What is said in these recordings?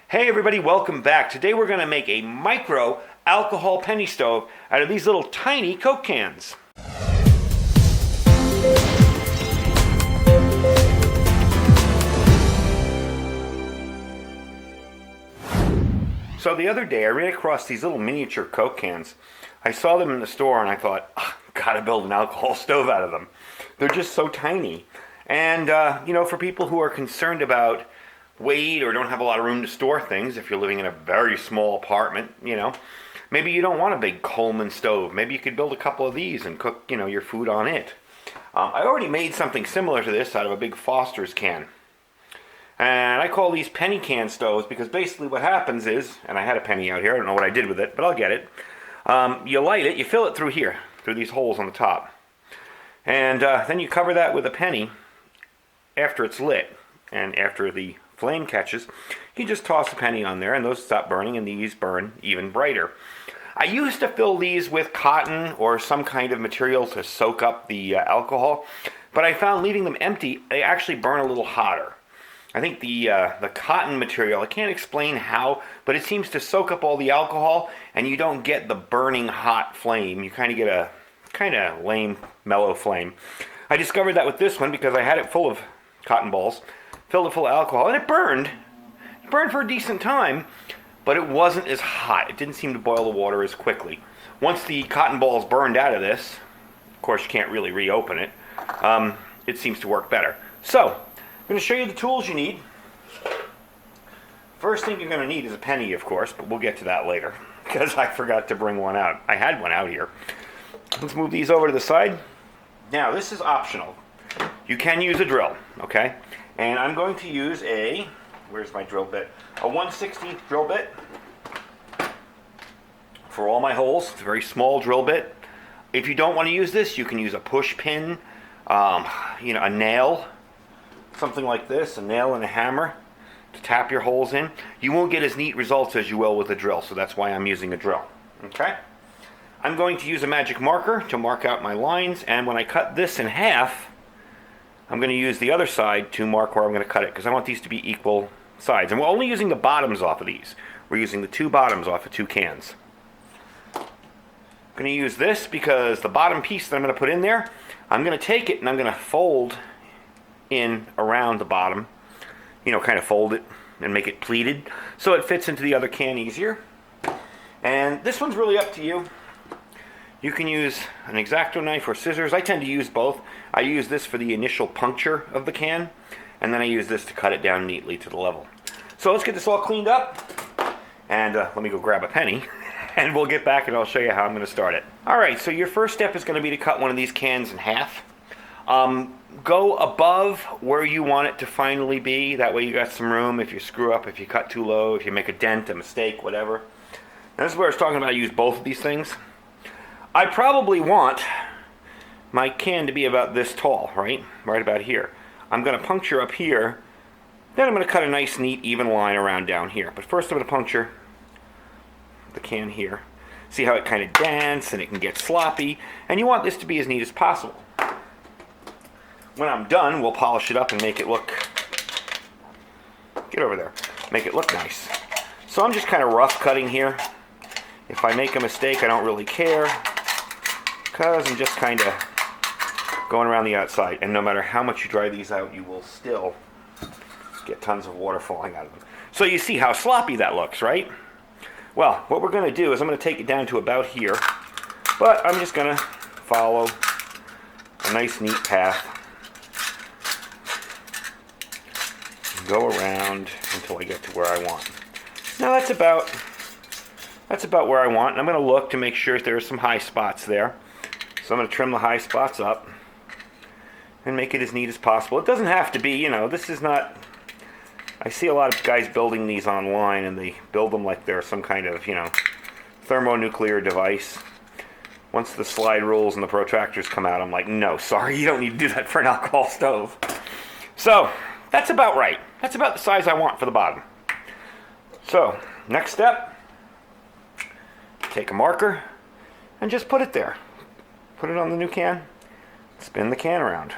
Hey everybody, welcome back. Today we're going to make a micro alcohol penny stove out of these little tiny Coke cans. So the other day I ran across these little miniature Coke cans. I saw them in the store and I thought, gotta build an alcohol stove out of them. They're just so tiny. And, for people who are concerned about weight or don't have a lot of room to store things, if you're living in a very small apartment, maybe you don't want a big Coleman stove. Maybe you could build a couple of these and cook, your food on it. I already made something similar to this out of a big Foster's can. And I call these penny can stoves because basically what happens is, and I had a penny out here, I don't know what I did with it, but I'll get it. You light it, you fill it through here, through these holes on the top. And then you cover that with a penny after it's lit. And after the flame catches, you just toss a penny on there and those stop burning and these burn even brighter. I used to fill these with cotton or some kind of material to soak up the alcohol, but I found leaving them empty, they actually burn a little hotter. I think the cotton material, I can't explain how, but it seems to soak up all the alcohol and you don't get the burning hot flame. You kind of get a kind of lame, mellow flame. I discovered that with this one because I had it full of cotton balls, filled it full of alcohol, and it burned. It burned for a decent time, but it wasn't as hot. It didn't seem to boil the water as quickly. Once the cotton balls burned out of this, of course you can't really reopen it, it seems to work better. So, I'm going to show you the tools you need. First thing you're going to need is a penny, of course, but we'll get to that later, because I forgot to bring one out. I had one out here. Let's move these over to the side. Now, this is optional. You can use a drill, okay? And I'm going to use where's my drill bit? A 1/60 drill bit for all my holes. It's a very small drill bit. If you don't want to use this, you can use a push pin, a nail, something like this, a nail and a hammer to tap your holes in. You won't get as neat results as you will with a drill, so that's why I'm using a drill, okay? I'm going to use a magic marker to mark out my lines, and when I cut this in half, I'm going to use the other side to mark where I'm going to cut it, because I want these to be equal sides. And we're only using the bottoms off of these. We're using the two bottoms off of two cans. I'm going to use this because the bottom piece that I'm going to put in there, I'm going to take it and I'm going to fold in around the bottom, kind of fold it and make it pleated so it fits into the other can easier. And this one's really up to you. You can use an X-Acto knife or scissors. I tend to use both. I use this for the initial puncture of the can, and then I use this to cut it down neatly to the level. So let's get this all cleaned up, and let me go grab a penny, and we'll get back and I'll show you how I'm going to start it. Alright, so your first step is going to be to cut one of these cans in half. Go above where you want it to finally be. That way you got some room if you screw up, if you cut too low, if you make a dent, a mistake, whatever. Now, this is where I was talking about I use both of these things. I probably want my can to be about this tall, right? Right about here. I'm going to puncture up here. Then I'm going to cut a nice, neat, even line around down here. But first I'm going to puncture the can here. See how it kind of dents and it can get sloppy. And you want this to be as neat as possible. When I'm done, we'll polish it up and make it look... Get over there. Make it look nice. So I'm just kind of rough cutting here. If I make a mistake, I don't really care, because I'm just kind of going around the outside. And no matter how much you dry these out, you will still get tons of water falling out of them. So you see how sloppy that looks, right? Well, what we're going to do is I'm going to take it down to about here, but I'm just going to follow a nice, neat path. Go around until I get to where I want. Now that's about where I want, and I'm going to look to make sure if there are some high spots there. So I'm going to trim the high spots up and make it as neat as possible. It doesn't have to be, this is not... I see a lot of guys building these online, and they build them like they're some kind of, thermonuclear device. Once the slide rules and the protractors come out, I'm like, no, sorry, you don't need to do that for an alcohol stove. So, that's about right. That's about the size I want for the bottom. So, next step, take a marker and just put it there. Put it on the new can, spin the can around.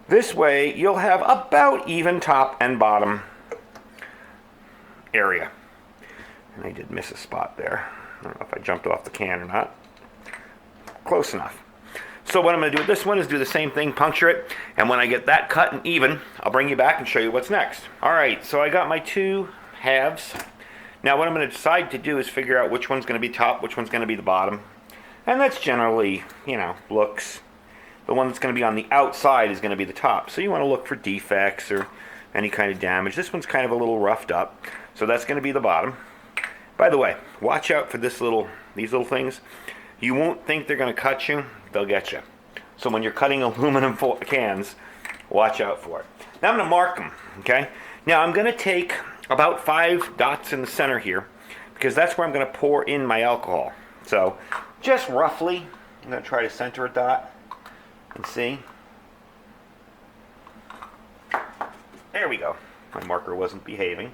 This way, you'll have about even top and bottom area. And I did miss a spot there. I don't know if I jumped off the can or not. Close enough. So what I'm going to do with this one is do the same thing, puncture it, and when I get that cut and even, I'll bring you back and show you what's next. Alright, so I got my two halves. Now what I'm going to decide to do is figure out which one's going to be top, which one's going to be the bottom. And that's generally, you know, looks. The one that's going to be on the outside is going to be the top. So you want to look for defects or any kind of damage. This one's kind of a little roughed up, so that's going to be the bottom. By the way, watch out for these little things. You won't think they're going to cut you, they'll get you. So when you're cutting aluminum cans, watch out for it. Now I'm going to mark them, okay? Now I'm going to take about 5 dots in the center here, because that's where I'm going to pour in my alcohol. So just roughly, I'm going to try to center a dot and see. There we go. My marker wasn't behaving.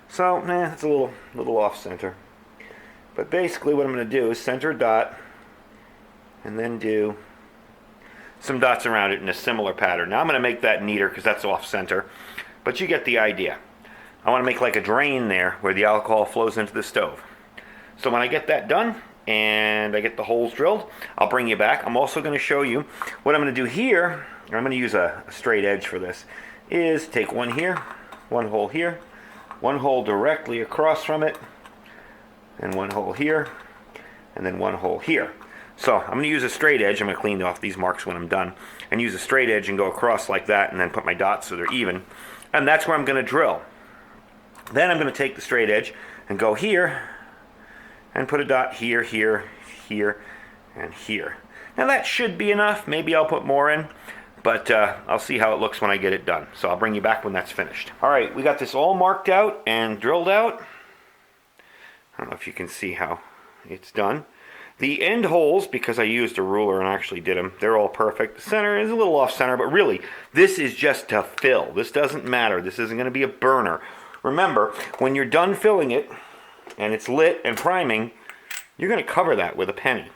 So, it's a little off center. But basically what I'm going to do is center a dot and then do some dots around it in a similar pattern. Now I'm going to make that neater because that's off center, but you get the idea. I want to make like a drain there where the alcohol flows into the stove. So when I get that done and I get the holes drilled, I'll bring you back. I'm also going to show you what I'm going to do here. I'm going to use a straight edge for this. Is take one here, one hole here, one hole directly across from it, and one hole here, and then one hole here. So I'm going to use a straight edge. I'm going to clean off these marks when I'm done, and use a straight edge and go across like that, and then put my dots so they're even. And that's where I'm going to drill. Then I'm going to take the straight edge and go here, and put a dot here, here, here, and here. Now that should be enough. Maybe I'll put more in, but I'll see how it looks when I get it done. So I'll bring you back when that's finished. All right, we got this all marked out and drilled out. I don't know if you can see how it's done. The end holes, because I used a ruler and actually did them, they're all perfect. The center is a little off center, but really, this is just to fill. This doesn't matter. This isn't going to be a burner. Remember, when you're done filling it, and it's lit and priming, you're going to cover that with a penny.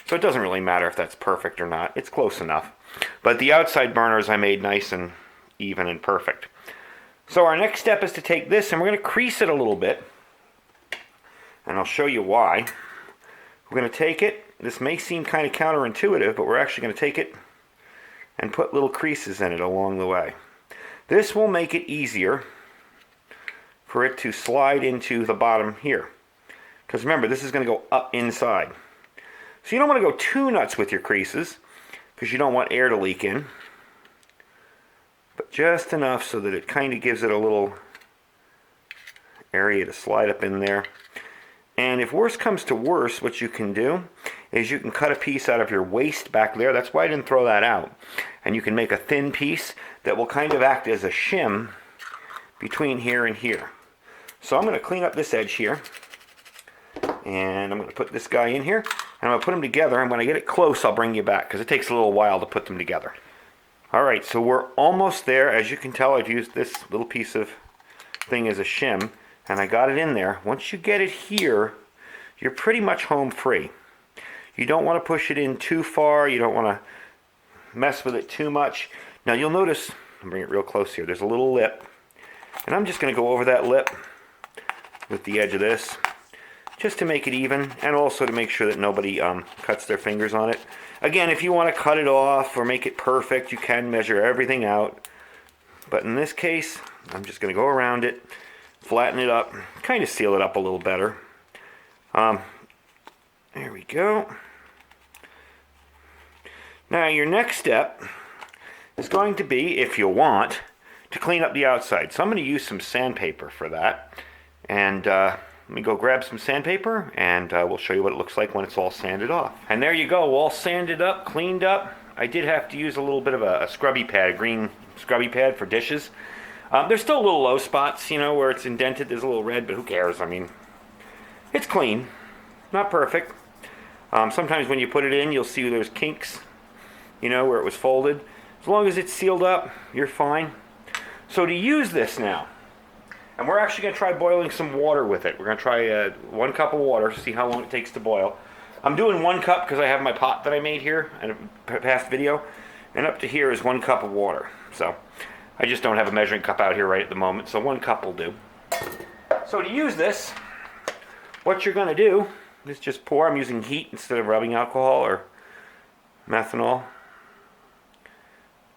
So it doesn't really matter if that's perfect or not. It's close enough. But the outside burners I made nice and even and perfect. So our next step is to take this and we're going to crease it a little bit. And I'll show you why. We're going to take it. This may seem kind of counterintuitive, but we're actually going to take it and put little creases in it along the way. This will make it easier for it to slide into the bottom here. Because remember, this is going to go up inside. So you don't want to go too nuts with your creases, because you don't want air to leak in. But just enough so that it kind of gives it a little area to slide up in there. And if worse comes to worse, what you can do is you can cut a piece out of your waist back there. That's why I didn't throw that out. And you can make a thin piece that will kind of act as a shim between here and here. So I'm going to clean up this edge here. And I'm going to put this guy in here. And I'm going to put them together. And when I get it close, I'll bring you back, because it takes a little while to put them together. Alright, so we're almost there. As you can tell, I've used this little piece of thing as a shim. And I got it in there. Once you get it here, you're pretty much home free. You don't want to push it in too far. You don't want to mess with it too much. Now you'll notice, I'll bring it real close here, there's a little lip. And I'm just going to go over that lip with the edge of this, just to make it even, and also to make sure that nobody cuts their fingers on it. Again, if you want to cut it off or make it perfect, you can measure everything out. But in this case, I'm just going to go around it, flatten it up, kind of seal it up a little better. There we go. Now your next step is going to be, if you want, to clean up the outside. So I'm going to use some sandpaper for that. And let me go grab some sandpaper and we'll show you what it looks like when it's all sanded off. And there you go, all sanded up, cleaned up. I did have to use a little bit of a scrubby pad, a green scrubby pad for dishes. There's still little low spots, you know, where it's indented. There's a little red, but who cares? I mean, it's clean. Not perfect. Sometimes when you put it in, you'll see there's kinks, you know, where it was folded. As long as it's sealed up, you're fine. So to use this now, and we're actually going to try boiling some water with it. We're going to try 1 cup of water, see how long it takes to boil. I'm doing 1 cup because I have my pot that I made here in a past video. And up to here is 1 cup of water. So I just don't have a measuring cup out here right at the moment, so 1 cup will do. So to use this, what you're going to do is just pour. I'm using heat instead of rubbing alcohol or methanol.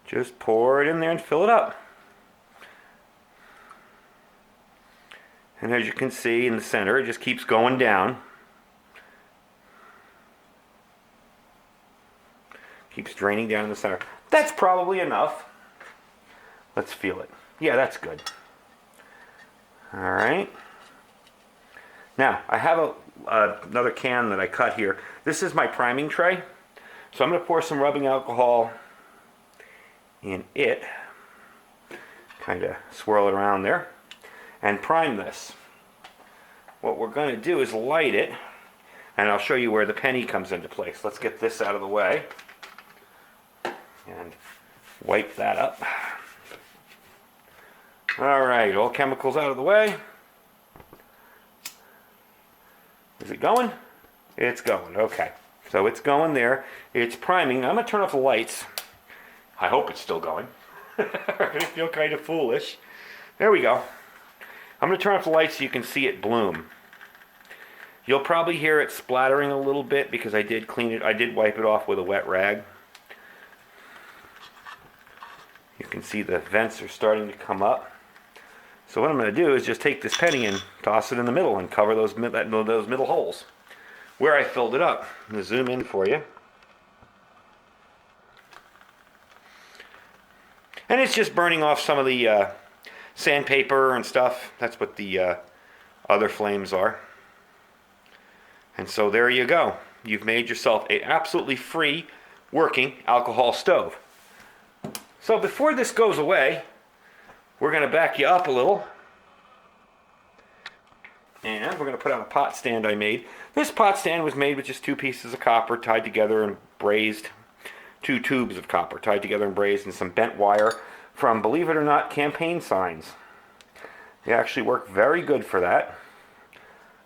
Just pour it in there and fill it up. And as you can see in the center, it just keeps going down. Keeps draining down in the center. That's probably enough. Let's feel it. Yeah, that's good. All right. Now, I have another can that I cut here. This is my priming tray. So I'm going to pour some rubbing alcohol in it. Kind of swirl it around there. And prime this. What we're going to do is light it. And I'll show you where the penny comes into place. Let's get this out of the way. And wipe that up. Alright, all chemicals out of the way. Is it going? It's going, okay. So it's going there. It's priming. I'm going to turn off the lights. I hope it's still going. I feel kind of foolish. There we go. I'm going to turn off the lights so you can see it bloom. You'll probably hear it splattering a little bit because I did clean it. I did wipe it off with a wet rag. You can see the vents are starting to come up. So what I'm going to do is just take this penny and toss it in the middle and cover those middle holes where I filled it up. I'm going to zoom in for you. And it's just burning off some of the sandpaper and stuff. That's what the other flames are. And so there you go. You've made yourself an absolutely free working alcohol stove. So before this goes away, we're going to back you up a little. And we're going to put on a pot stand I made. This pot stand was made with just 2 pieces of copper tied together and brazed. 2 tubes of copper tied together and brazed, and some bent wire from, believe it or not, campaign signs. They actually work very good for that.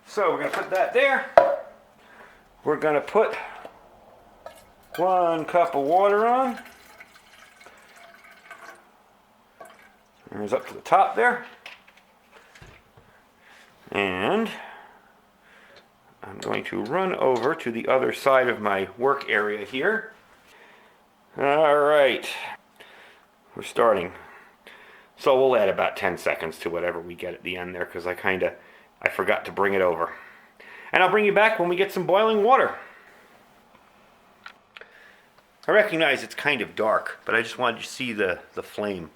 So we're going to put that there. We're going to put 1 cup of water on. There's up to the top there. And I'm going to run over to the other side of my work area here. All right. We're starting. So we'll add about 10 seconds to whatever we get at the end there because I forgot to bring it over. And I'll bring you back when we get some boiling water. I recognize it's kind of dark, but I just wanted you to see the flame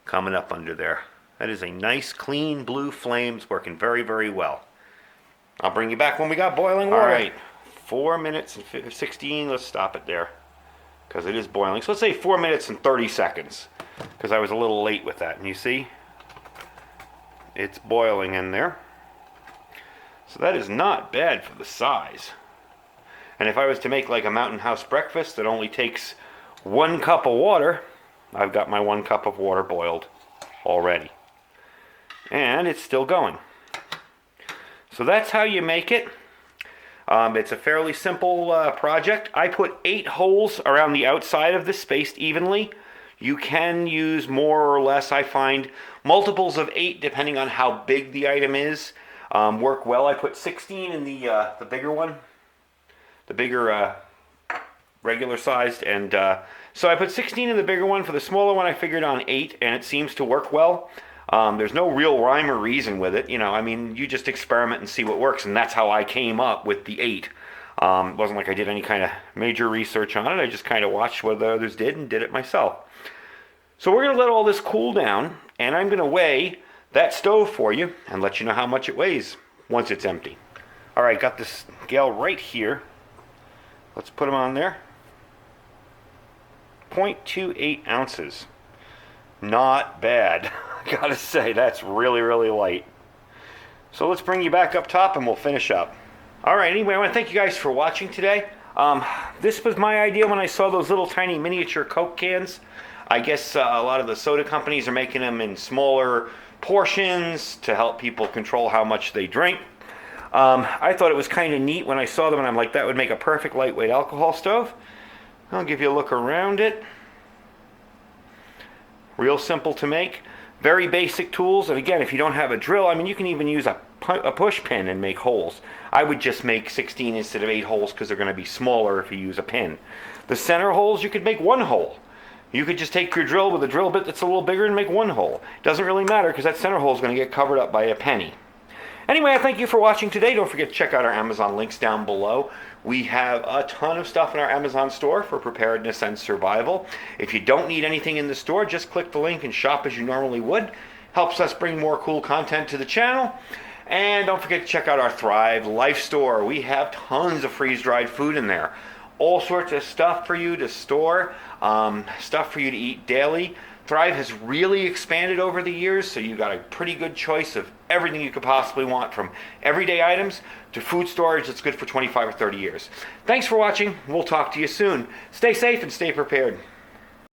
coming up under there. That is a nice, clean blue flame. It's working very, very well. I'll bring you back when we got boiling water. All right, 4 minutes and 16. Let's stop it there because it is boiling. So let's say 4 minutes and 30 seconds because I was a little late with that. And you see, it's boiling in there. So that is not bad for the size. And if I was to make like a Mountain House breakfast that only takes 1 cup of water, I've got my 1 cup of water boiled already. And it's still going. So that's how you make it. It's a fairly simple project. I put 8 holes around the outside of this, spaced evenly. You can use more or less, I find. Multiples of 8, depending on how big the item is, work well. I put 16 in the bigger one. The bigger regular sized, and so I put 16 in the bigger one. For the smaller one I figured on 8, and it seems to work well. There's no real rhyme or reason with it, I mean, you just experiment and see what works, and that's how I came up with the 8. It wasn't like I did any kind of major research on it. I just kind of watched what the others did and did it myself. So we're going to let all this cool down, and I'm going to weigh that stove for you and let you know how much it weighs once it's empty. All right, got this scale right here. Let's put them on there. 0.28 ounces. Not bad. I gotta say, that's really, really light. So let's bring you back up top and we'll finish up. All right, anyway, I want to thank you guys for watching today. This was my idea when I saw those little tiny miniature Coke cans. I guess a lot of the soda companies are making them in smaller portions to help people control how much they drink. I thought it was kind of neat when I saw them, and I'm like, that would make a perfect lightweight alcohol stove. I'll give you a look around it. Real simple to make. Very basic tools. And again, if you don't have a drill, I mean, you can even use a push pin and make holes. I would just make 16 instead of 8 holes because they're going to be smaller if you use a pin. The center holes, you could make 1 hole. You could just take your drill with a drill bit that's a little bigger and make 1 hole. Doesn't really matter because that center hole is going to get covered up by a penny. Anyway, I thank you for watching today. Don't forget to check out our Amazon links down below. We have a ton of stuff in our Amazon store for preparedness and survival. If you don't need anything in the store, just click the link and shop as you normally would. Helps us bring more cool content to the channel. And don't forget to check out our Thrive Life store. We have tons of freeze-dried food in there. All sorts of stuff for you to store, stuff for you to eat daily. Thrive has really expanded over the years, so you've got a pretty good choice of everything you could possibly want, from everyday items to food storage that's good for 25 or 30 years. Thanks for watching. We'll talk to you soon. Stay safe and stay prepared.